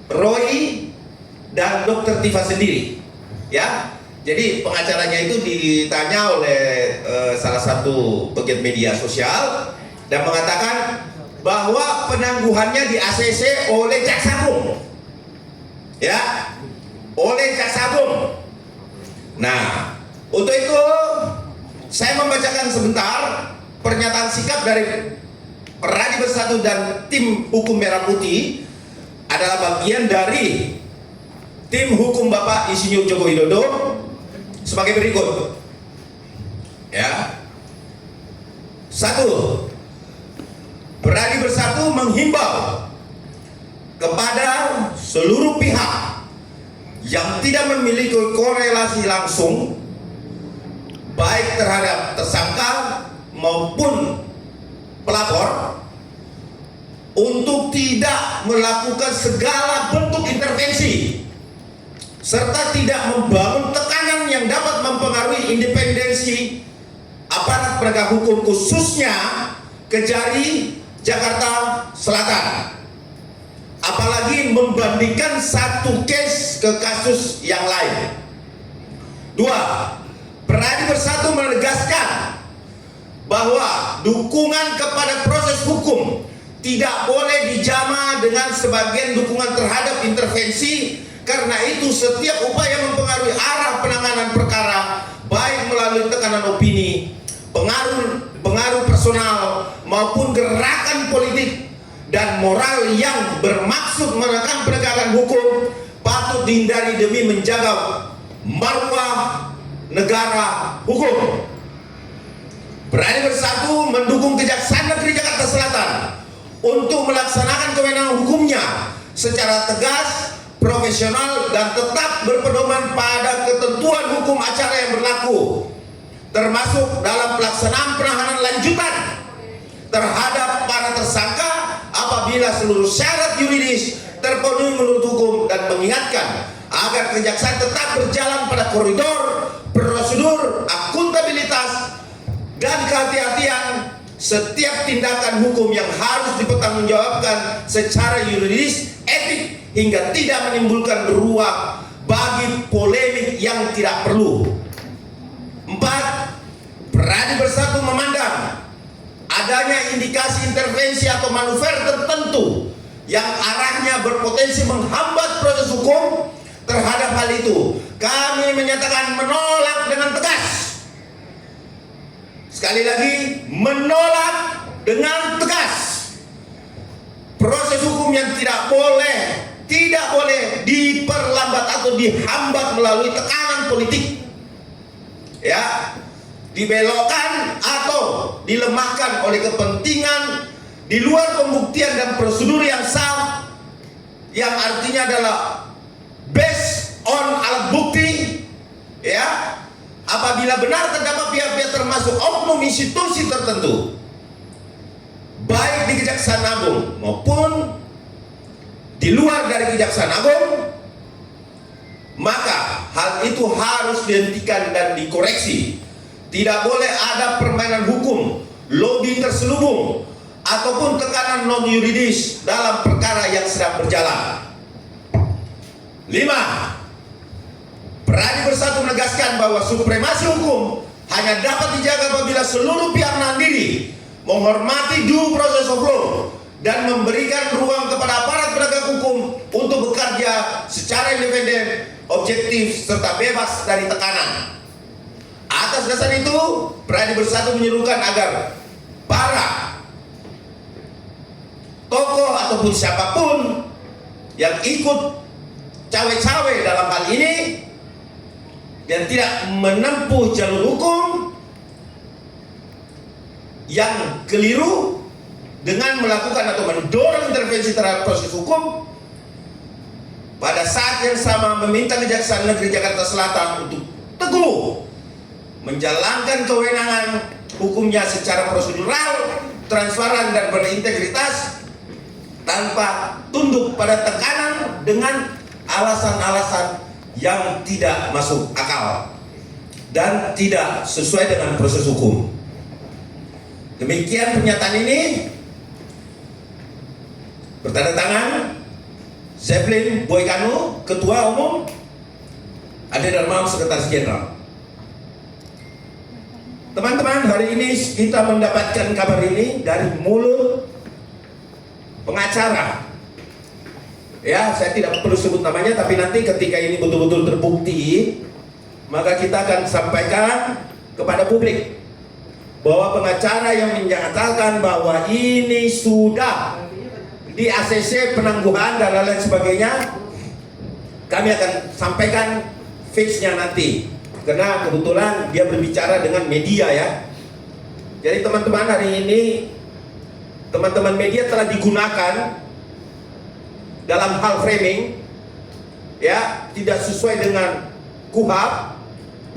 Roy dan Dr. Tifa sendiri, ya. Jadi pengacaranya itu ditanya oleh salah satu pegiat media sosial dan mengatakan bahwa penangguhannya di ACC oleh Jaksa Agung, ya, oleh Jaksa Agung. Nah, untuk itu saya membacakan sebentar pernyataan sikap dari Peradi Bersatu dan tim hukum Merah Putih adalah bagian dari tim hukum Bapak Insinyur Joko Widodo sebagai berikut. Ya. 1. Peradi Bersatu menghimbau kepada seluruh pihak yang tidak memiliki korelasi langsung baik terhadap tersangka maupun pelapor untuk tidak melakukan segala bentuk intervensi serta tidak membangun tekanan yang dapat mempengaruhi independensi aparat penegak hukum, khususnya Kejari Jakarta Selatan, apalagi membandingkan satu case ke kasus yang lain. 2. Peradi Bersatu menegaskan bahwa dukungan kepada proses hukum tidak boleh dijama dengan sebagian dukungan terhadap intervensi. Karena itu setiap upaya mempengaruhi arah penanganan perkara baik melalui tekanan opini, pengaruh personal maupun gerakan politik dan moral yang bermaksud menekan penegakan hukum patut dihindari demi menjaga marwah negara hukum. Peradi Bersatu mendukung Kejaksaan Negeri Jakarta Selatan untuk melaksanakan kewenangan hukumnya secara tegas, profesional, dan tetap berpedoman pada ketentuan hukum acara yang berlaku, termasuk dalam pelaksanaan penahanan lanjutan terhadap para tersangka apabila seluruh syarat yuridis terpenuhi menurut hukum, dan mengingatkan agar kejaksaan tetap berjalan pada koridor prosedur, akuntabilitas, dan kehati-hatian setiap tindakan hukum yang harus dipertanggungjawabkan secara yuridis, etik, hingga tidak menimbulkan ruang bagi polemik yang tidak perlu. 4. Peradi Bersatu memandang adanya indikasi intervensi atau manuver tertentu yang arahnya berpotensi menghambat proses hukum. Terhadap hal itu, kami menyatakan menolak dengan tegas. Sekali lagi, menolak dengan tegas. Proses hukum yang tidak boleh diperlambat atau dihambat melalui tekanan politik, ya, dibelokkan atau dilemahkan oleh kepentingan di luar pembuktian dan prosedur yang sah, yang artinya adalah based on alat bukti, ya. Apabila benar terdapat pihak-pihak termasuk oknum institusi tertentu baik di Kejaksaan Agung maupun di luar dari Kejaksaan Agung, maka hal itu harus dihentikan dan dikoreksi. Tidak boleh ada permainan hukum, lobby terselubung, ataupun tekanan non yuridis dalam perkara yang sedang berjalan. 5. Peradi Bersatu menegaskan bahwa supremasi hukum hanya dapat dijaga apabila seluruh pihak menahan diri, menghormati due process of law, dan memberikan ruang kepada aparat penegak hukum untuk bekerja secara independen, objektif, serta bebas dari tekanan. Atas dasar itu, Peradi Bersatu menyerukan agar para tokoh ataupun siapapun yang ikut cawe-cawe dalam hal ini dan tidak menempuh jalur hukum yang keliru dengan melakukan atau mendorong intervensi terhadap proses hukum, pada saat yang sama meminta Kejaksaan Negeri Jakarta Selatan untuk teguh menjalankan kewenangan hukumnya secara prosedural, transparan, dan berintegritas tanpa tunduk pada tekanan dengan alasan-alasan yang tidak masuk akal dan tidak sesuai dengan proses hukum. Demikian pernyataan ini. Bertanda tangan Zeppelin Boykanu, Ketua Umum, Ade Darmawan, Sekretaris Jenderal. Teman-teman, hari ini kita mendapatkan kabar ini dari mulut pengacara. Ya, saya tidak perlu sebut namanya, tapi nanti ketika ini betul-betul terbukti, maka kita akan sampaikan kepada publik bahwa pengacara yang menyatakan bahwa ini sudah di ACC penangguhan dan lain sebagainya, kami akan sampaikan fixnya nanti, karena kebetulan dia berbicara dengan media ya. Jadi teman-teman, hari ini teman-teman media telah digunakan dalam hal framing ya, tidak sesuai dengan KUHP,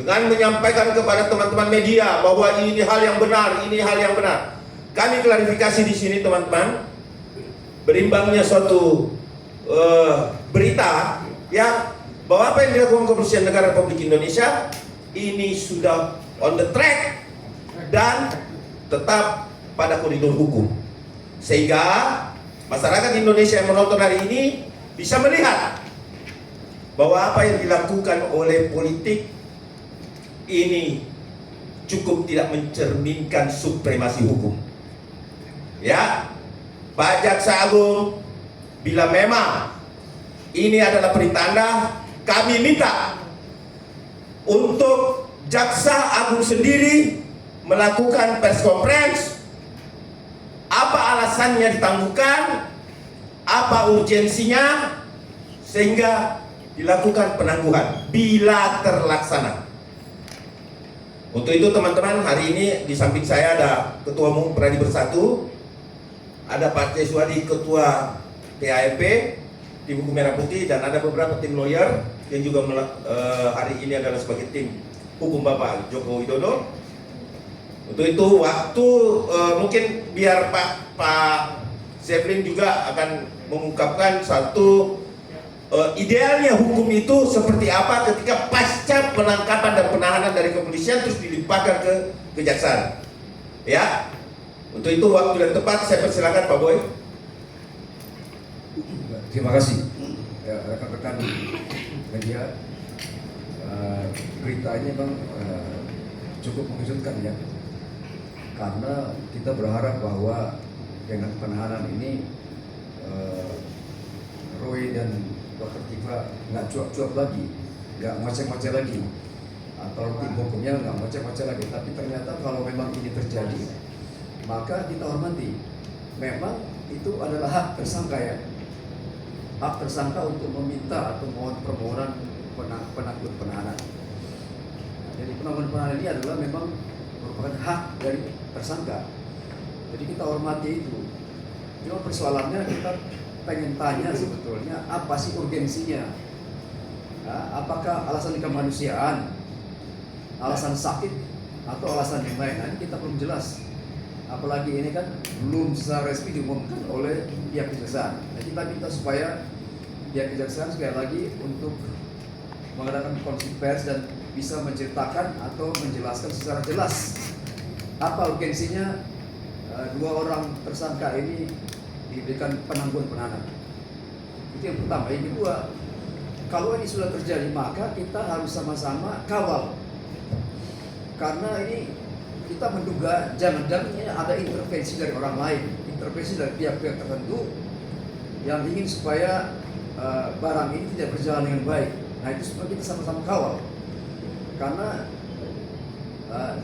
dengan menyampaikan kepada teman-teman media bahwa ini hal yang benar, ini hal yang benar. Kami klarifikasi di sini teman-teman, berimbangnya suatu berita ya, bahwa apa yang dilakukan Kepolisian Negara Republik Indonesia ini sudah on the track dan tetap pada koridor hukum, sehingga masyarakat Indonesia yang menonton hari ini bisa melihat bahwa apa yang dilakukan oleh politik ini cukup tidak mencerminkan supremasi hukum. Ya, Pak Jaksa Agung, bila memang ini adalah perintah, kami minta untuk Jaksa Agung sendiri melakukan press conference. Apa alasannya ditangguhkan, apa urgensinya, sehingga dilakukan penangguhan bila terlaksana. Untuk itu teman-teman, hari ini di samping saya ada Ketua Umum Pradi Bersatu, ada Pak Ceswadi, Ketua TAMP Tim Hukum Merah Putih, dan ada beberapa tim lawyer yang juga hari ini adalah sebagai tim hukum Bapak Joko Widodo. Untuk itu waktu mungkin biar Pak Zeppelin juga akan mengungkapkan satu idealnya hukum itu seperti apa ketika pasca penangkapan dan penahanan dari kepolisian terus dilimpahkan ke kejaksaan. Ya, untuk itu waktu dan tempat saya persilakan Pak Boy. Terima kasih rekan-rekan media. Berita ini memang cukup mengejutkan ya, karena kita berharap bahwa dengan penahanan ini Roy dan Dr. Tifa nggak cuap-cuap lagi, nggak macam-macam lagi, atau tim hukumnya nggak macam-macam lagi. Tapi ternyata kalau memang ini terjadi, maka kita hormati. Memang itu adalah hak tersangka ya, hak tersangka untuk meminta atau mohon permohonan penangguhan penahanan. Jadi penangguhan penahanan ini adalah memang merupakan hak dari tersangka. Jadi kita hormati itu. Cuma persoalannya kita pengen tanya sebetulnya apa sih urgensinya? Apakah alasan kemanusiaan, alasan sakit, atau alasan yang lain? Nah, ini kita belum jelas. Apalagi ini kan belum secara resmi diumumkan oleh pihak kejaksaan. Nah, kita minta supaya pihak kejaksaan sekali lagi untuk mengadakan konferensi pers dan bisa menceritakan atau menjelaskan secara jelas apa urgensinya dua orang tersangka ini diberikan penangguhan penahanan. Itu yang pertama. Yang kedua, kalau ini sudah terjadi maka kita harus sama-sama kawal, karena ini kita menduga jangan-jangan ini ada intervensi dari orang lain, intervensi dari pihak-pihak tertentu yang ingin supaya barang ini tidak berjalan dengan baik. Nah, itu semua kita sama-sama kawal, karena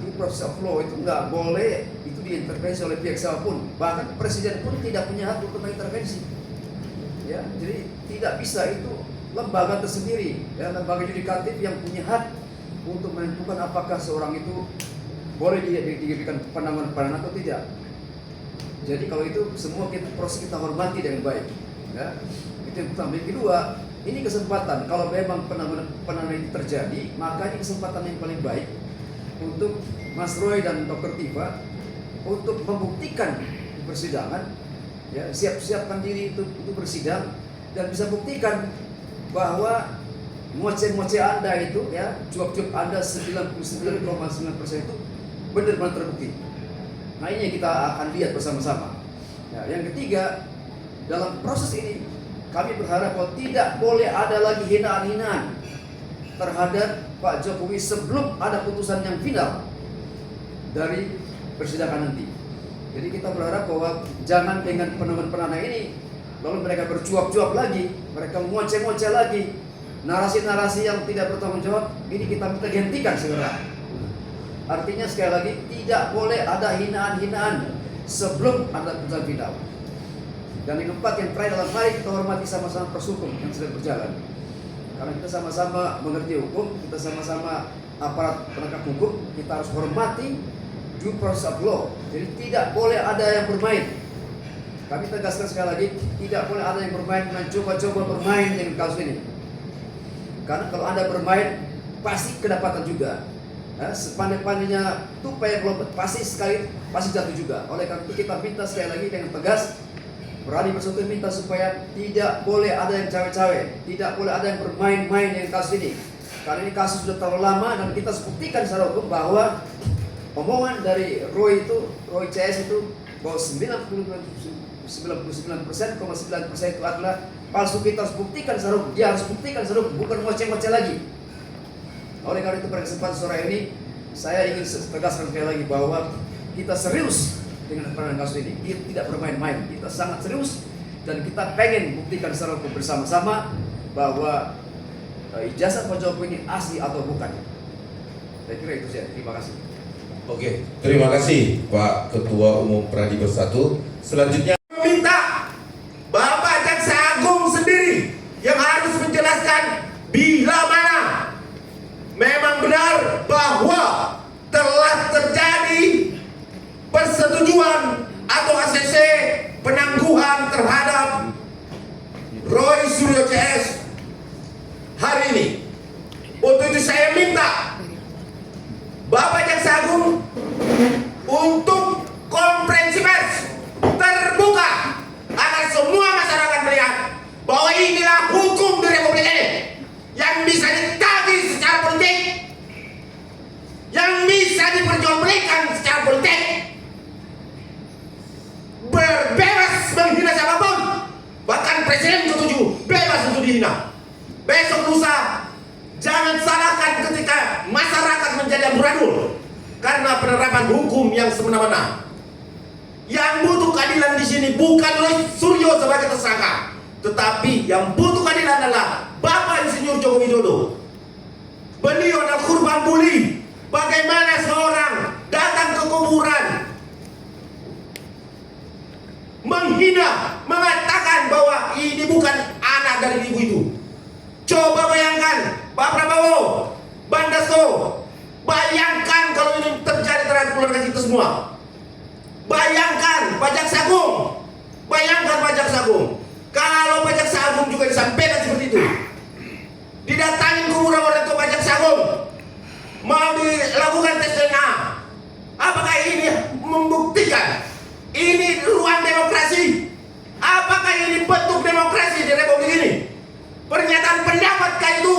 di proses of law itu nggak boleh itu diintervensi oleh pihak siapapun, bahkan presiden pun tidak punya hak untuk mengintervensi. Ya, jadi tidak bisa, itu lembaga tersendiri, ya, lembaga yudikatif yang punya hak untuk menentukan apakah seorang itu boleh diberikan penangguhan penahanan atau tidak. Jadi kalau itu semua proses kita hormati dengan baik. Ya, itu yang pertama. Yang kedua, ini kesempatan, kalau memang penahanan itu terjadi, maka ini kesempatan yang paling baik untuk Mas Roy dan Dr. Tifa untuk membuktikan di persidangan, ya, siap-siapkan diri untuk bersidang dan bisa buktikan bahwa ngoceh-ngoceh Anda itu, ya, cuap-cuap Anda 99,9% itu benar-benar terbukti. Nah, ini yang kita akan lihat bersama-sama. Ya, yang ketiga, dalam proses ini kami berharap bahwa tidak boleh ada lagi hinaan-hinaan terhadap Pak Jokowi sebelum ada putusan yang final dari persidangan nanti. Jadi kita berharap bahwa jangan dengan penahanan ini lalu mereka bercuap-cuap lagi, mereka ngoceh-ngoceh lagi, narasi-narasi yang tidak bertanggung jawab. Ini kita minta dihentikan segera. Artinya sekali lagi tidak boleh ada hinaan-hinaan sebelum ada putusan final. Dan yang keempat, yang terakhir dalam hari kita hormati sama-sama proses hukum yang sedang berjalan. Karena kita sama-sama mengerti hukum, kita sama-sama aparat penegak hukum, kita harus hormati due process of law. Jadi tidak boleh ada yang bermain. Kami tegaskan sekali lagi, tidak boleh ada yang bermain dan coba-coba bermain dengan kasus ini. Karena kalau Anda bermain, pasti kedapatan juga. Sepandai-pandainya tupai pelopet pasti jatuh juga. Oleh karena itu kita minta sekali lagi dengan tegas, Berani Bersatu minta supaya tidak boleh ada yang cawe-cawe, tidak boleh ada yang bermain-main dengan kasus ini. Karena ini kasus sudah terlalu lama dan kita buktikan secara hukum bahwa omongan dari Roy CS itu bahwa 99,9% itu adalah palsu. Kita harus buktikan secara hukum. Dia harus buktikan secara hukum, bukan ngoceh-ngoceh lagi. Oleh karena itu pada kesempatan sore ini saya ingin tegaskan sekali lagi bahwa kita serius dengan penanganan kasus ini. Kita tidak bermain-main, kita sangat serius dan kita pengen buktikan secara hukum bersama-sama bahwa ijazah Pak Jokowi ini asli atau bukan. Saya kira itu saja. Terima kasih. Oke, terima kasih Pak Ketua Umum Pradi Bersatu. Selanjutnya meminta Bapak Jaksa Agung sendiri yang harus menjelaskan bila mana memang benar bahwa telah terjadi persetujuan atau ACC penangguhan terhadap Roy Suryo CS hari ini. Untuk itu saya minta Bapak Jaksa Agung untuk konferensi pers terbuka agar semua masyarakat melihat bahwa inilah hukum di Republik ini yang bisa ditagih secara politik, yang bisa diperjualbelikan secara politik, berbebas menghina siapapun, bahkan Presiden ke-7 bebas untuk dihina. Besok lusa jangan salahkan ketika masyarakat menjadi amburadul karena penerapan hukum yang semena-mena. Yang butuh keadilan di sini bukan Roy Suryo sebagai tersangka, tetapi yang butuh keadilan adalah Bapak Insinyur Joko Widodo. Beliau adalah korban bully. Bagaimana seorang datang ke kuburan menghina, mengatakan bahwa ini bukan anak dari ibu itu. Coba bayangkan Pak Prabowo, Bang Dasko, bayangkan kalau ini terjadi terhadap keluarga kita semua. Bayangkan Pak Jaksa Agung, bayangkan Pak Jaksa Agung. Kalau Pak Jaksa Agung juga disampaikan seperti itu, didatangin kuburan oleh Pak Jaksa Agung, mau dilakukan tes DNA, apakah ini membuktikan ini ruang demokrasi? Apakah ini bentuk demokrasi di Republik ini? Pernyataan pendapatkah itu?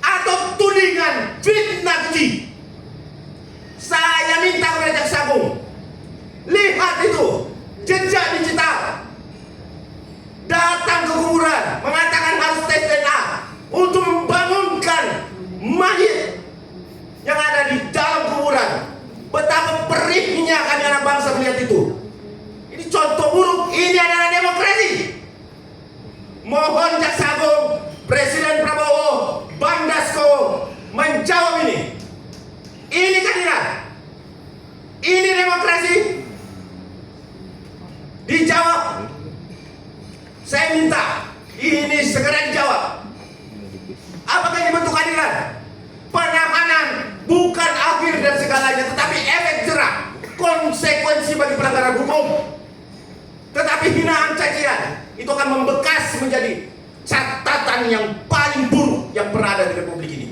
Atau tudingan fitnah keji? Saya minta kepada Jaksa Agung, lihat itu jejak digital, datang ke kuburan mengatakan harus tes DNA untuk membangunkan mayit yang ada di dalam kuburan. Betapa perihnya kami anak bangsa melihat itu. Ini contoh buruk. Ini adalah demokrasi. Mohon Jaksa Agung, Presiden Prabowo, Bang Dasko menjawab ini. Ini keadilan, ini demokrasi. Dijawab. Saya minta ini segera dijawab. Apakah ini bentuk keadilan? Penahanan bukan akhir dan segalanya, tetapi efek jerah, konsekuensi bagi pelanggaran hukum. Tetapi hinaan cacian itu akan membekas menjadi catatan yang paling buruk yang pernah ada di Republik ini.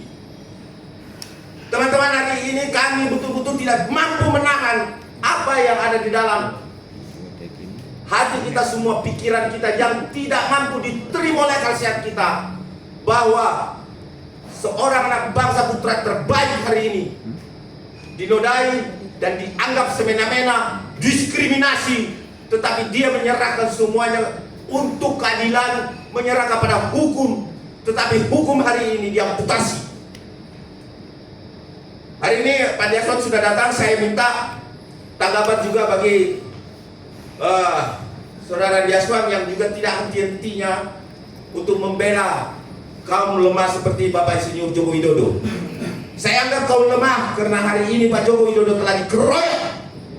Teman-teman, hari ini kami betul-betul tidak mampu menahan apa yang ada di dalam hati kita semua, pikiran kita yang tidak mampu diterima oleh akal sehat kita, bahwa seorang anak bangsa putra terbaik hari ini dinodai dan dianggap semena-mena, diskriminasi, tetapi dia menyerahkan semuanya untuk keadilan, menyerah kepada hukum, tetapi hukum hari ini diamputasi. Hari ini Pak Andiaswan sudah datang, saya minta tanggapan juga bagi Saudara Andiaswan yang juga tidak henti-hentinya untuk membela kaum lemah seperti Bapak Insinyur Joko Widodo. Saya anggap kaum lemah karena hari ini Pak Joko Widodo telah dikeroyok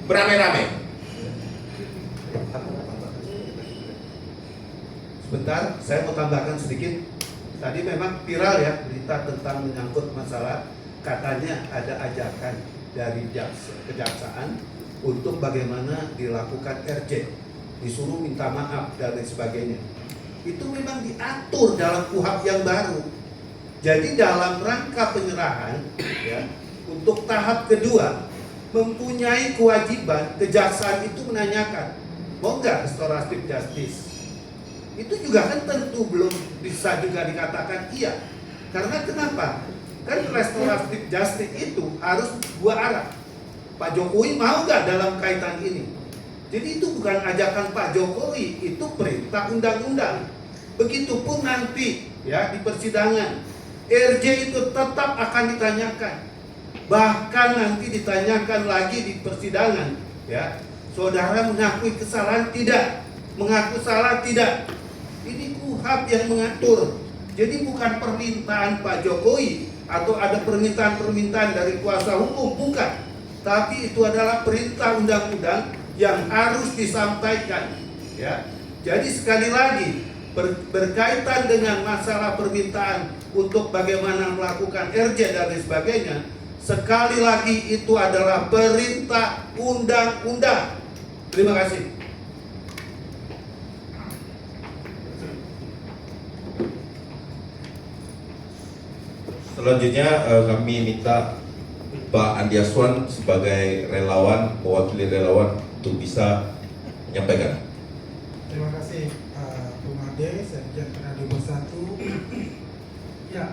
beramai-ramai. Sebentar, saya mau tambahkan sedikit. Tadi memang viral ya berita tentang menyangkut masalah katanya ada ajakan dari kejaksaan untuk bagaimana dilakukan RJ, disuruh minta maaf dan lain sebagainya. Itu memang diatur dalam KUHP yang baru. Jadi dalam rangka penyerahan ya, untuk tahap kedua mempunyai kewajiban kejaksaan itu menanyakan mau nggak restoratif justice. Itu juga kan tentu belum bisa juga dikatakan iya. Karena kenapa? Kan restoratif justice itu harus dua arah. Pak Jokowi mau nggak dalam kaitan ini? Jadi itu bukan ajakan Pak Jokowi, itu perintah undang-undang. Begitupun nanti ya di persidangan, RJ itu tetap akan ditanyakan. Bahkan nanti ditanyakan lagi di persidangan, ya. Saudara mengakui kesalahan tidak? Mengaku salah tidak? Ini KUHP yang mengatur. Jadi bukan permintaan Pak Jokowi atau ada permintaan-permintaan dari kuasa hukum, bukan. Tapi itu adalah perintah undang-undang yang harus disampaikan, ya. Jadi sekali lagi berkaitan dengan masalah permintaan untuk bagaimana melakukan RJ dan lain sebagainya, sekali lagi itu adalah perintah undang-undang. Terima kasih. Selanjutnya kami minta Pak Andiaswan sebagai relawan, mewakili relawan untuk bisa menyampaikan. Terima kasih Bung Ade, Sekjen Radio Bersatu. Ya,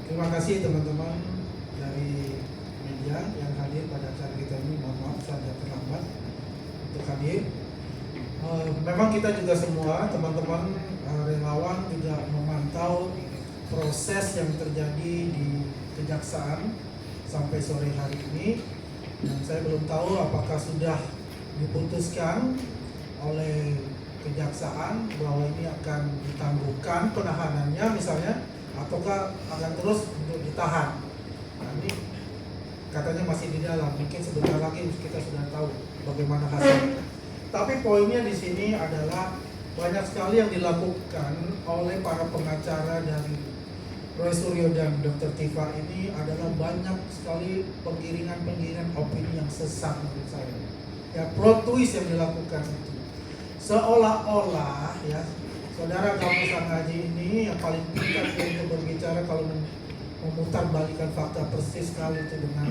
terima kasih teman-teman dari media yang hadir pada acara kita ini. Mohon maaf saya terlambat untuk hadir. Memang kita juga semua teman-teman relawan juga memantau proses yang terjadi di kejaksaan sampai sore hari ini, dan saya belum tahu apakah sudah diputuskan oleh kejaksaan bahwa ini akan ditangguhkan penahanannya misalnya, ataukah akan terus untuk ditahan. Nah, ini katanya masih di dalam, mungkin sebentar lagi kita sudah tahu bagaimana hasilnya. Tapi poinnya di sini adalah banyak sekali yang dilakukan oleh para pengacara dari Roy Suryo dan Dr. Tifa ini adalah banyak sekali penggiringan opini yang sesat menurut saya. Ya, plot twist yang dilakukan itu. Seolah-olah ya, saudara kamu sang haji ini yang paling pintar untuk berbicara kalau memutar balikan fakta persis sekali itu dengan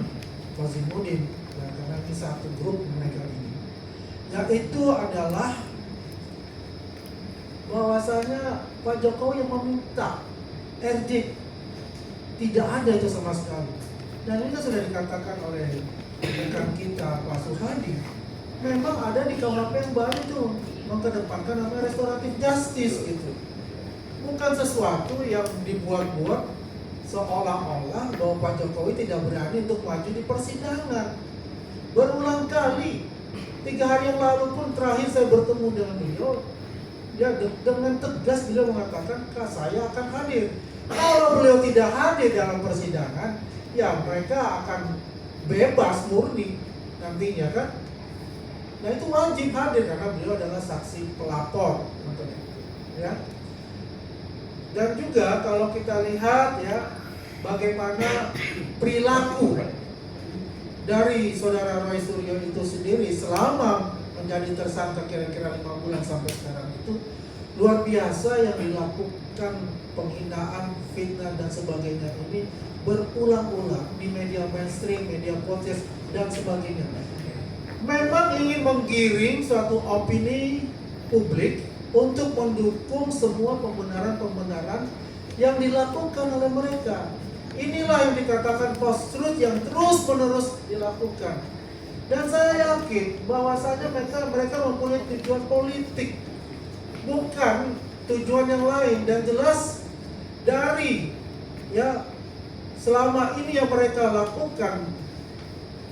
Fazimuddin, ya, karena ini satu grup mereka ini. Yaitu adalah bahwasanya Pak Jokowi yang meminta RJ, tidak ada itu sama sekali. Dan ini sudah dikatakan oleh rekan kita Pak Suhadi. Memang ada di KUHP yang baru itu mengedepankan namanya restoratif justice gitu. Bukan sesuatu yang dibuat-buat seolah-olah bahwa Pak Jokowi tidak berani untuk maju di persidangan. Berulang kali, 3 hari yang lalu pun terakhir saya bertemu dengan beliau, dia dengan tegas beliau mengatakan, "Kak, saya akan hadir." Kalau beliau tidak hadir dalam persidangan, ya mereka akan bebas murni nantinya kan. Nah itu wajib hadir karena beliau adalah saksi pelapor, ya. Dan juga kalau kita lihat ya bagaimana perilaku dari saudara Roy Suryo itu sendiri selama menjadi tersangka kira-kira 5 bulan sampai sekarang itu luar biasa yang dilakukan, penghinaan, fitnah dan sebagainya ini berulang-ulang di media mainstream, media podcast dan sebagainya. Memang ingin menggiring suatu opini publik untuk mendukung semua pembenaran-pembenaran yang dilakukan oleh mereka. Inilah yang dikatakan post-truth yang terus-menerus dilakukan. Dan saya yakin bahwasanya mereka mempunyai tujuan politik, bukan tujuan yang lain. Dan jelas dari selama ini yang mereka lakukan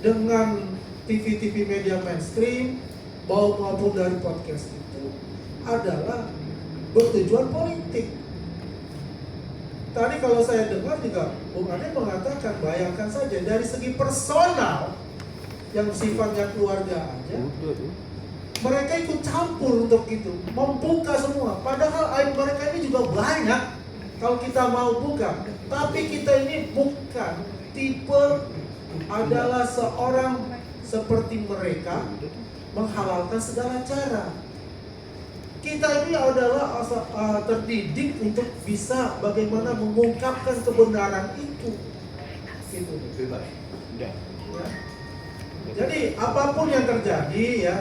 dengan TV media mainstream maupun dari podcast itu adalah bertujuan politik. Tadi kalau saya dengar juga Bung Ade mengatakan, bayangkan saja dari segi personal yang sifatnya keluarga aja, mereka ikut campur untuk itu, membuka semua. Padahal aib mereka ini juga banyak kalau kita mau buka. Tapi kita ini bukan tipe adalah seorang seperti mereka menghalalkan segala cara. Kita ini adalah terdidik untuk bisa bagaimana mengungkapkan kebenaran itu. Gitu. Ya. Jadi apapun yang terjadi ya.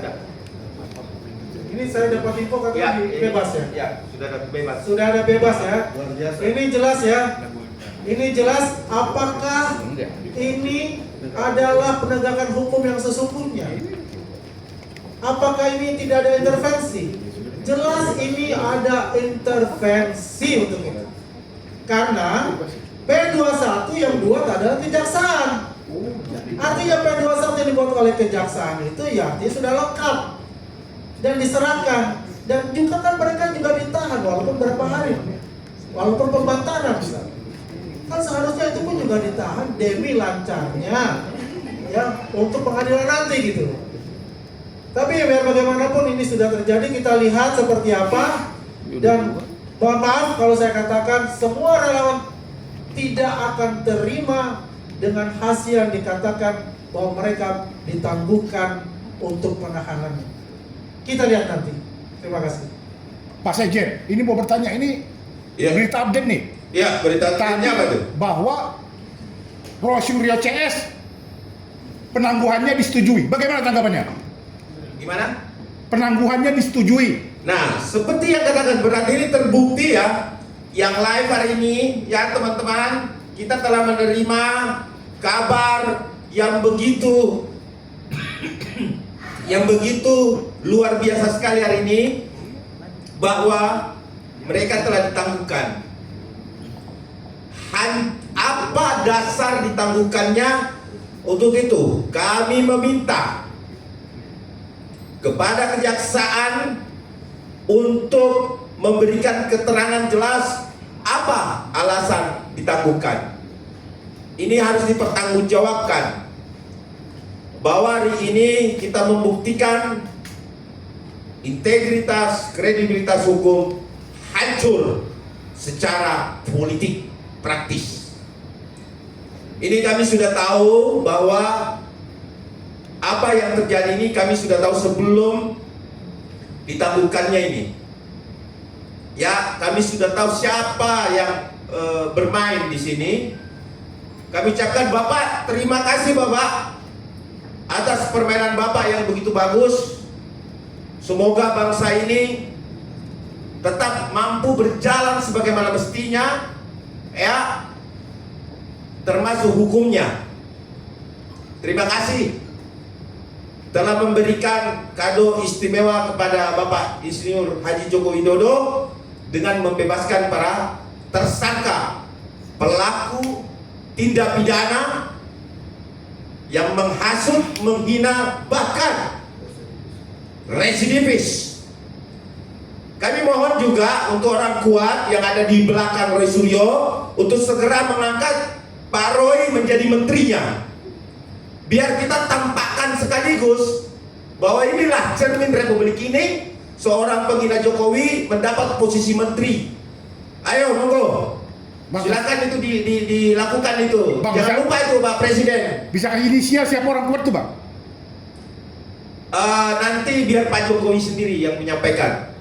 Ini saya dapat info katanya bebas ya. Ya, sudah ada bebas. Sudah ada bebas ya. Luar biasa. Ini jelas ya. Ini jelas apakah ini adalah penegakan hukum yang sesungguhnya? Apakah ini tidak ada intervensi? Jelas ini ada intervensi untuk itu. Karena P21 yang buat adalah kejaksaan. Artinya P21 yang dibuat oleh kejaksaan itu ya artinya sudah lengkap dan diserahkan. Dan juga kan mereka juga ditahan walaupun berapa hari, walaupun pembantaran misalnya. Kan seharusnya itu pun juga ditahan demi lancarnya ya untuk pengadilan nanti gitu. Tapi biar bagaimanapun ini sudah terjadi, kita lihat seperti apa. Dan mohon maaf kalau saya katakan semua relawan tidak akan terima dengan hasil yang dikatakan bahwa mereka ditangguhkan untuk penahanannya. Kita lihat nanti. Terima kasih. Pak Sekjen, ini mau bertanya, ini berita update nih. Ya, berita tanya apa tuh? Bahwa Rosyul Rio CS penangguhannya disetujui. Bagaimana tanggapannya? Gimana? Penangguhannya disetujui. Nah, seperti yang katakan berarti ini terbukti ya. Yang live hari ini ya teman-teman, kita telah menerima kabar yang begitu luar biasa sekali hari ini, bahwa mereka telah ditangguhkan. Apa dasar ditangguhkannya? Untuk itu kami meminta kepada kejaksaan untuk memberikan keterangan jelas apa alasan ditangguhkan. Ini harus dipertanggungjawabkan bahwa hari ini kita membuktikan integritas, kredibilitas hukum hancur secara politik praktis. Ini kami sudah tahu bahwa apa yang terjadi ini kami sudah tahu sebelum ditangguhkannya ini. Ya, kami sudah tahu siapa yang bermain di sini. Kami ucapkan Bapak, terima kasih Bapak atas permainan Bapak yang begitu bagus. Semoga bangsa ini tetap mampu berjalan sebagaimana mestinya, ya, termasuk hukumnya. Terima kasih telah memberikan kado istimewa kepada Bapak Insinyur Haji Joko Widodo dengan membebaskan para tersangka pelaku tindak pidana yang menghasut, menghina, bahkan residivis. Kami mohon juga untuk orang kuat yang ada di belakang Roy Suryo untuk segera mengangkat Pak Roy menjadi menterinya. Biar kita tampakkan sekaligus bahwa inilah cermin Republik ini, seorang penghina Jokowi mendapat posisi menteri. Ayo monggo, silakan itu dilakukan itu. Bang, Jangan lupa itu Pak Presiden. Bisa inisial siapa orang kuat tuh Bang? Nanti biar Pak Jokowi sendiri yang menyampaikan,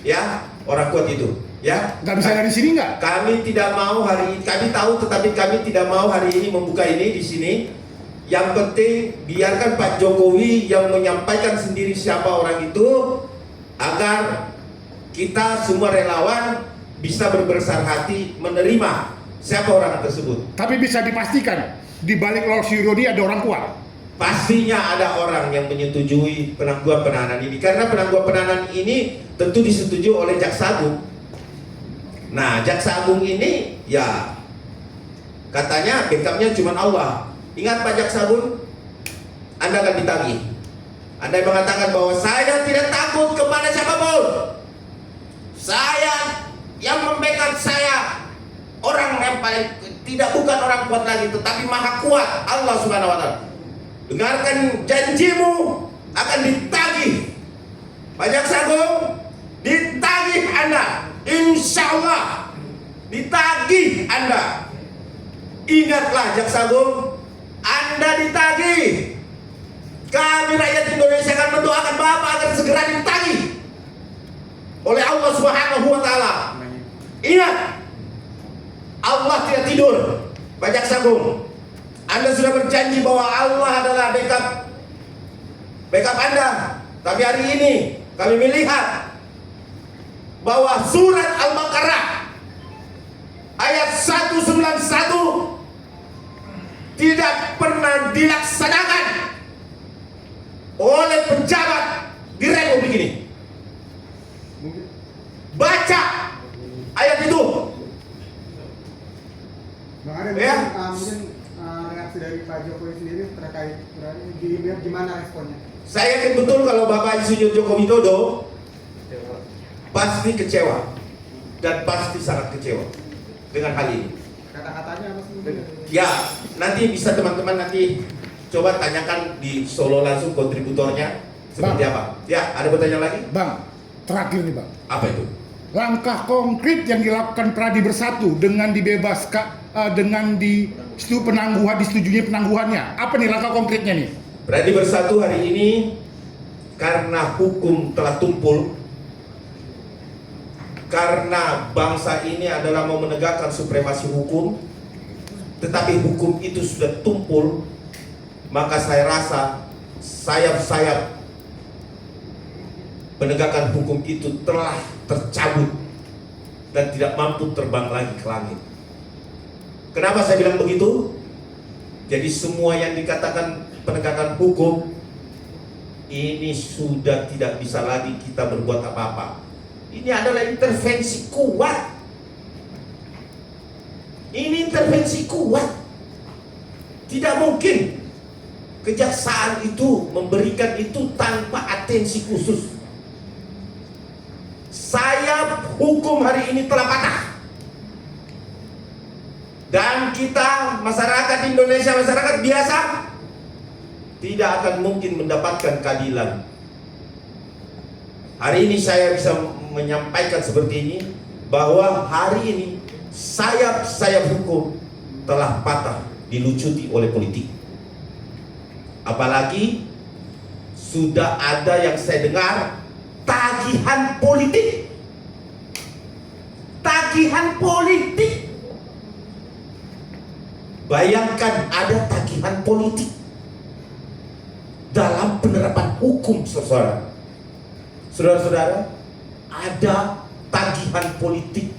ya, orang kuat itu, ya. Nggak bisa dari sini nggak? Kami tidak mau hari ini, kami tahu, tetapi kami tidak mau hari ini membuka ini di sini. Yang penting biarkan Pak Jokowi yang menyampaikan sendiri siapa orang itu, agar kita semua relawan bisa berbesar hati menerima siapa orang tersebut. Tapi bisa dipastikan di balik Rosyul Rio ini ada orang kuat. pastinya ada orang yang menyetujui penangguhan penahanan ini, karena penangguhan penahanan ini tentu disetujui oleh Jaksa Agung. Nah, Jaksa Agung ini ya katanya backupnya cuma Allah. Ingat Pak Jaksa Agung, Anda akan ditagih. Anda mengatakan bahwa saya tidak takut kepada siapapun. Saya yang membackup saya orang yang paling bukan orang kuat lagi, tetapi maha kuat, Allah Subhanahu wa Ta'ala. Dengarkan janjimu akan ditagih. Pak Jaksa Agung, ditagih Anda, insya Allah ditagih Anda. Ingatlah Jaksa Agung, Anda ditagih. Kami rakyat Indonesia akan mendoakan Bapak agar segera ditagih oleh Allah Subhanahu wa Ta'ala. Ingat, Allah tidak tidur. Pak Jaksa Agung, Anda sudah berjanji bahwa Allah adalah backup Anda. Tapi hari ini kami melihat bahwa surat Al-Baqarah ayat 191 tidak pernah dilaksanakan oleh pejabat di Republik ini. Baca ayat itu. Bang Arya, Ya. mungkin reaksi dari Pak Jokowi sendiri terkait gimana responnya? Saya yakin betul kalau Bapak Insinyur Joko Widodo pasti kecewa dan pasti sangat kecewa dengan hal ini. Kata-katanya apa sih? Ya, nanti bisa teman-teman nanti coba tanyakan di Solo langsung kontributornya seperti Bang. apa. Ya, ada pertanyaan lagi? Bang, terakhir nih Bang. Apa itu? Langkah konkret yang dilakukan Pradi Bersatu dengan dibebaskan, dengan disetujuinya penangguhannya. Apa nih langkah konkretnya nih? Pradi Bersatu hari ini karena hukum telah tumpul, karena bangsa ini adalah mau menegakkan supremasi hukum, tetapi hukum itu sudah tumpul, maka saya rasa sayap-sayap penegakan hukum itu telah tercabut dan tidak mampu terbang lagi ke langit. Kenapa saya bilang begitu? Jadi semua yang dikatakan penegakan hukum ini sudah tidak bisa lagi kita berbuat apa-apa. Ini adalah intervensi kuat. Ini intervensi kuat. Tidak mungkin kejaksaan itu memberikan itu tanpa atensi khusus. Sayap hukum hari ini telah patah. Dan kita, masyarakat Indonesia, masyarakat biasa, tidak akan mungkin mendapatkan keadilan. Hari ini saya bisa menyampaikan seperti ini, bahwa hari ini sayap-sayap hukum telah patah, dilucuti oleh politik. Apalagi sudah ada yang saya dengar tagihan politik. Tagihan politik. Bayangkan ada tagihan politik dalam penerapan hukum, saudara. Saudara-saudara, ada tagihan politik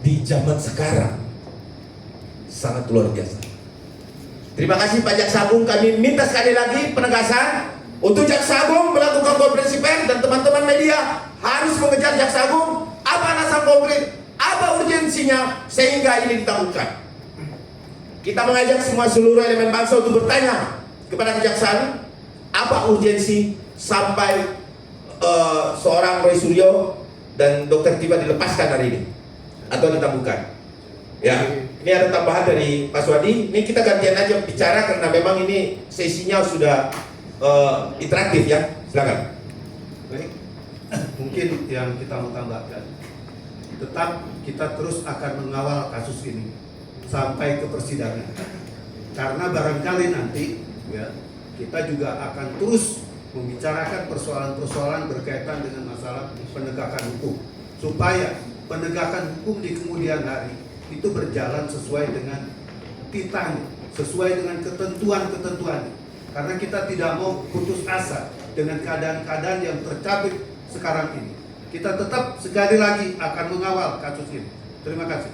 di zaman sekarang. Sangat luar biasa. Terima kasih Pak Jaksa Agung. Kami minta sekali lagi penegasan untuk Jaksa Agung melakukan konferensi pers, dan teman-teman media harus mengejar Jaksa Agung. Apa alasan konkret, apa urgensinya sehingga ini ditangguhkan. Kita mengajak semua seluruh elemen bangsa untuk bertanya kepada kejaksaan, apa urgensi sampai seorang Roy Suryo dan Dr. Tiba dilepaskan hari ini atau ditangguhkan. Ya, ini ada tambahan dari Pak Swadi. Ini kita gantian aja bicara karena memang ini sesinya sudah interaktif ya. Silakan. Baik, mungkin yang kita mau tambahkan, tetap kita terus akan mengawal kasus ini sampai ke persidangan, karena barangkali nanti ya kita juga akan terus membicarakan persoalan-persoalan berkaitan dengan masalah penegakan hukum, supaya penegakan hukum di kemudian hari itu berjalan sesuai dengan titahnya, sesuai dengan ketentuan-ketentuannya. Karena kita tidak mau putus asa dengan keadaan-keadaan yang tercabik sekarang ini. Kita tetap sekali lagi akan mengawal kasus ini. Terima kasih.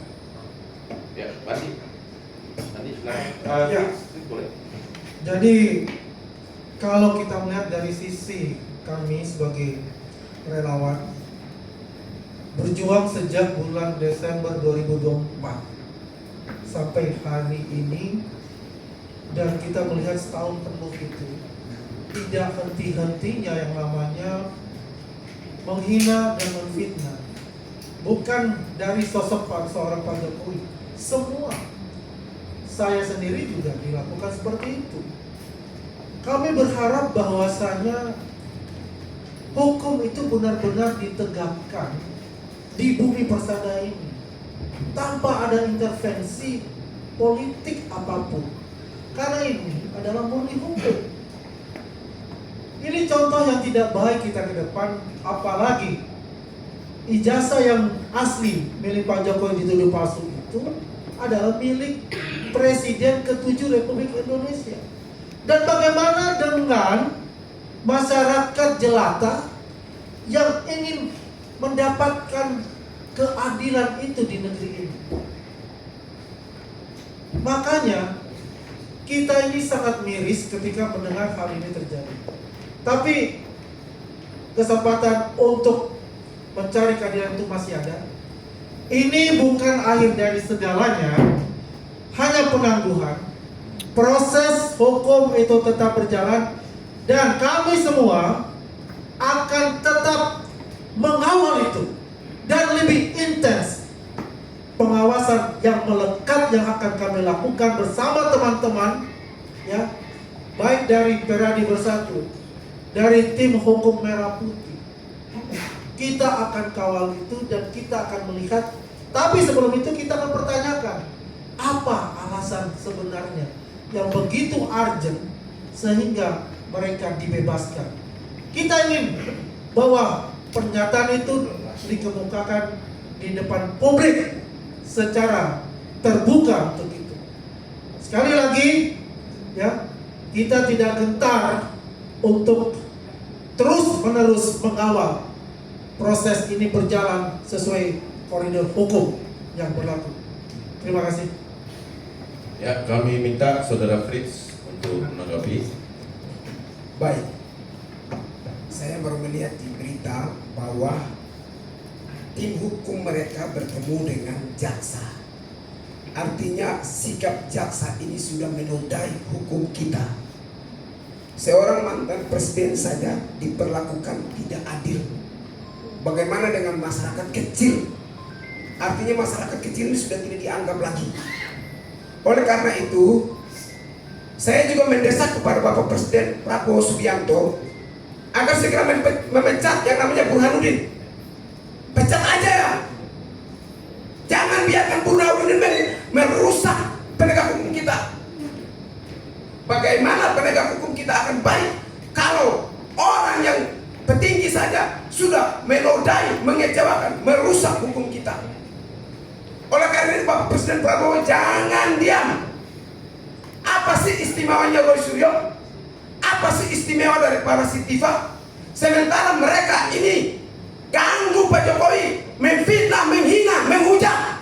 Ya, Pak. Ya. boleh. Jadi kalau kita melihat dari sisi kami sebagai relawan berjuang sejak bulan Desember 2024 sampai hari ini, dan kita melihat setahun penuh itu tidak henti-hentinya yang namanya menghina dan menfitnah, bukan dari sosok seorang Pak Jokowi, semua. Saya sendiri juga dilakukan seperti itu. Kami berharap bahwasanya hukum itu benar-benar ditegakkan di bumi persada ini tanpa ada intervensi politik apapun, karena ini adalah murni hukum. Ini contoh yang tidak baik kita ke depan, apalagi ijazah yang asli milik Pak Jokowi dituduh palsu itu adalah milik Presiden ke-7 Republik Indonesia. Dan bagaimana dengan masyarakat jelata yang ingin mendapatkan keadilan itu di negeri ini? Makanya kita ini sangat miris ketika mendengar hal ini terjadi. Tapi kesempatan untuk mencari keadilan itu masih ada. Ini bukan akhir dari segalanya, hanya penangguhan. Proses hukum itu tetap berjalan dan kami semua akan tetap mengawal itu, dan lebih intens pengawasan yang melekat yang akan kami lakukan bersama teman-teman, ya, baik dari Peradi Bersatu, dari tim hukum Merah Putih. Kita akan kawal itu dan kita akan melihat. Tapi sebelum itu kita akan pertanyakan, apa alasan sebenarnya yang begitu urgent sehingga mereka dibebaskan. Kita ingin bahwa pernyataan itu dikemukakan di depan publik secara terbuka untuk itu. Sekali lagi, ya, kita tidak gentar untuk terus-menerus mengawal proses ini berjalan sesuai koridor hukum yang berlaku. Terima kasih. Ya, kami minta Saudara Fritz untuk menanggapi. Baik, saya baru melihat di berita bahwa tim hukum mereka bertemu dengan jaksa. Artinya sikap jaksa ini sudah menodai hukum kita. Seorang mantan presiden saja diperlakukan tidak adil. Bagaimana dengan masyarakat kecil? Artinya masyarakat kecil ini sudah tidak dianggap lagi. Oleh karena itu, saya juga mendesak kepada Bapak Presiden Prabowo Subianto agar segera memecat yang namanya Burhanuddin. Pecat aja ya. Jangan biarkan Burhanuddin merusak penegak hukum kita. Bagaimana penegak hukum kita akan baik kalau orang yang petinggi saja sudah menodai, mengecewakan, merusak hukum kita. Oleh karena itu Bapak Presiden Prabowo jangan diam. Apa sih istimewanya Roy Suryo? Apa sih istimewa dari para Sitiva? Sementara mereka ini ganggu Pak Jokowi, memfitnah, menghina, menghujat.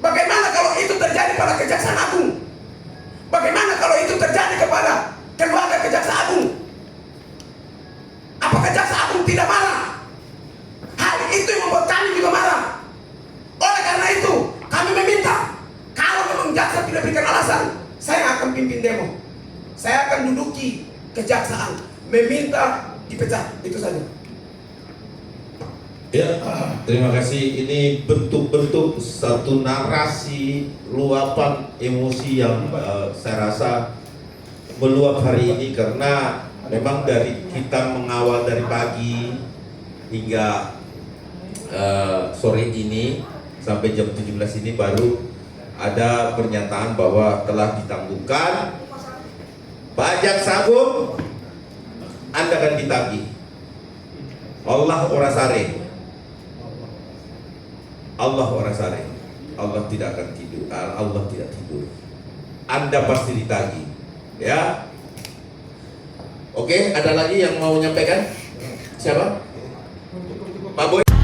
Bagaimana kalau itu terjadi pada Kejaksaan Agung? Bagaimana kalau itu terjadi kepada keluarga Kejaksaan Agung? Apakah Jaksa Agung tidak marah? Hal itu yang membuat kami juga marah. Oleh karena itu, kami meminta, kalau memang jaksa tidak berikan alasan, saya akan pimpin demo. Saya akan duduki kejaksaan, meminta dipecat. Itu saja. Ya, terima kasih. Ini bentuk-bentuk satu narasi luapan emosi yang saya rasa meluap hari ini, karena memang dari kita mengawal dari pagi hingga sore ini sampai jam 17 ini baru ada pernyataan bahwa telah ditangguhkan pajak sabung, Anda akan ditagih. Allah ora sare. Allah ora sare. Allah tidak akan tidur. Allah tidak tidur. Anda pasti ditagih. Ya. Oke, ada lagi yang mau menyampaikan? Siapa? Pak Boy.